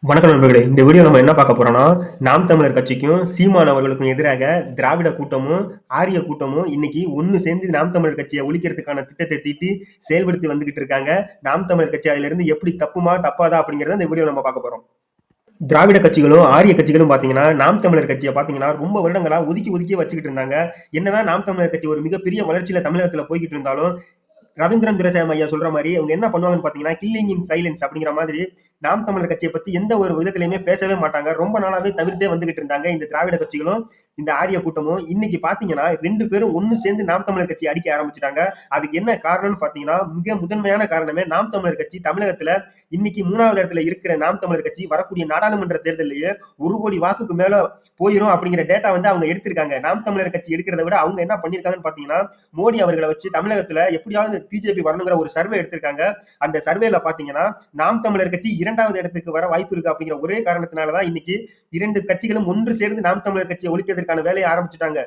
வணக்கம் நண்பர்களே. இந்த வீடியோ நம்ம என்ன பார்க்க போறோம்னா, நாம் தமிழர் கட்சிக்கும், சீமான் அவர்களுக்கும் எதிராக திராவிட கூட்டமும், ஆரிய கூட்டமும் இன்னைக்கு ஒண்ணு சேர்ந்து நாம் தமிழர் கட்சிய ஒழிக்கிறதுக்கான திட்டத்தை தீட்டி செயல்படுத்தி வந்துகிட்டு இருக்காங்க. நாம் தமிழர் கட்சி அதிலிருந்து எப்படி தப்புமா, தப்பாதா அப்படிங்கிறத இந்த வீடியோல நம்ம பார்க்க போறோம். திராவிட கட்சிகளும், ஆரிய கட்சிகளும் பார்த்தீங்கன்னா, நாம் தமிழர் கட்சிய பார்த்தீங்கன்னா, ரொம்ப வருடங்களா ஒதுக்கி ஒதுக்கியே வச்சுக்கிட்டு இருந்தாங்க. என்னதான் நாம் தமிழர் கட்சி ஒரு மிகப்பெரிய வளர்ச்சியில தமிழகத்துல போய்க்கிட்டு இருந்தாலும், ரவீந்திரன் துரைசாமி ஐயா சொல்ற மாரி, அவங்க என்ன பண்ணுவாங்கன்னு பார்த்தீங்கன்னா, கில்லிங் இன் சைலன்ஸ் அப்படிங்கிற மாதிரி, நாம் தமிழர் கட்சிய பத்தி எந்த ஒரு விதத்திலயுமே பேசவே மாட்டாங்க. ரொம்ப நாளாவே தவிர்த்தே வந்துகிட்டு இருந்தாங்க. இந்த திராவிட கட்சிகளும், இந்த ஆரிய கூட்டமும். இன்னைக்கு பார்த்தீங்கன்னா, 2 பேரும் ஒண்ணு சேர்ந்து நாம் தமிழர் கட்சிய அடிக்க ஆரம்பிச்சுட்டாங்க. அதுக்கு என்ன காரணம்னு பார்த்தீங்கன்னா, மிக முதன்மையான காரணமே நாம் தமிழர் கட்சி தமிழகத்துல இன்னைக்கு 3வது இடத்துல இருக்கிற நாம் தமிழர் கட்சி வரக்கூடிய நாடாளுமன்ற தேர்தலிலேயே 1 கோடி வாக்குக்கு மேல போயிரும் அப்படிங்கிற டேட்டா வந்து அவங்க எடுத்திருக்காங்க. நாம் தமிழர் கட்சி எடுக்கிறத விட அவங்க என்ன பண்ணியிருக்காங்கன்னு பார்த்தீங்கன்னா, மோடி அவர்களை வச்சு தமிழகத்துல எப்படியாவது பிஜேபி வரணுங்கிற ஒரு சர்வே எடுத்திருக்காங்க. அந்த சர்வேல பாத்தீங்கன்னா நாம் தமிழர் கட்சி 2வது இடத்துக்கு வர வாய்ப்பு இருக்கு அப்படிங்கிற ஒரே காரணத்தினாலதான் இன்னைக்கு 2 கட்சிகளும் ஒன்று சேர்ந்து நாம் தமிழர் கட்சியை ஒழிக்கிறதுக்கான வேலையை ஆரம்பிச்சுட்டாங்க.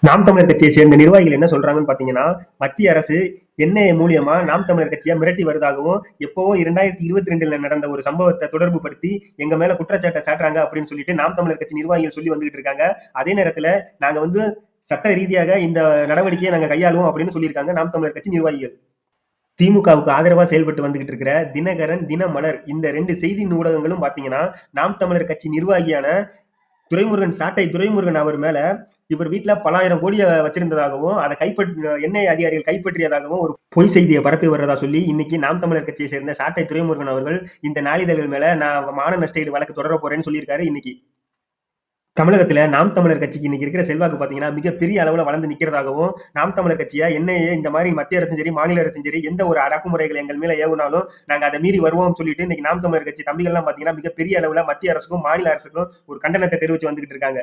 நாம் தமிழர் கட்சியை சேர்ந்த நிர்வாகிகள் என்ன சொல்றாங்கன்னு பாத்தீங்கன்னா, மத்திய அரசு என்ஐஏ மூலியமா நாம் தமிழர் கட்சியை மிரட்டி வருவதாகவும், எப்பவோ 2022ல நடந்த ஒரு சம்பவத்தை தொடர்பு படுத்தி எங்க மேல குற்றச்சாட்டை சாட்டுறாங்க அப்படின்னு சொல்லிட்டு நாம் தமிழர் கட்சி நிர்வாகிகள் சொல்லி வந்துகிட்டு இருக்காங்க. அதே நேரத்துல நாங்க வந்து சட்ட ரீதியாக இந்த நடவடிக்கையை நாங்க கையாளுவோம் அப்படின்னு சொல்லியிருக்காங்க நாம் தமிழர் கட்சி நிர்வாகிகள். திமுகவுக்கு ஆதரவா செயல்பட்டு வந்துகிட்டு இருக்கிற தினகரன், தினமலர் இந்த 2 செய்தி ஊடகங்களும் பாத்தீங்கன்னா, நாம் தமிழர் கட்சி நிர்வாகியான துரைமுருகன் அவர் மேல இவர் வீட்டுல பல ஆயிரம் கோடிய வச்சிருந்ததாகவும், அதை என்ஐஏ அதிகாரிகள் கைப்பற்றியதாகவும் ஒரு பொய் செய்தியை பரப்பி வர்றதா சொல்லி இன்னைக்கு நாம் தமிழர் கட்சியை சேர்ந்த சாட்டை துரைமுருகன் அவர்கள் இந்த நாளிதழ்கள் மேல நான் மான நஷ்ட ஈடு வழக்கு தொடர போறேன்னு சொல்லியிருக்காரு இன்னைக்கு. தமிழகத்துல நாம் தமிழர் கட்சிக்கு இன்னைக்கு இருக்கிற செல்வாக்கு பாத்தீங்கன்னா மிகப்பெரிய அளவுல வளர்ந்து நிக்கிறதாகவும், நாம் தமிழர் கட்சியா என்ஐஏ இந்த மாதிரி மத்திய அரசும் சரி, மாநில அரசும் சரி எந்த ஒரு அடக்குமுறைகளை எங்கள் மேல ஏவுனாலும் நாங்க அதை மீறி வருவோம் சொல்லிட்டு இன்னைக்கு நாம் தமிழர் கட்சி தம்பிகள்லாம் பாத்தீங்கன்னா மிகப்பெரிய அளவுல மத்திய அரசுக்கும், மாநில அரசுக்கும் ஒரு கண்டனத்தை தெரிவிச்சு வந்துகிட்டு இருக்காங்க.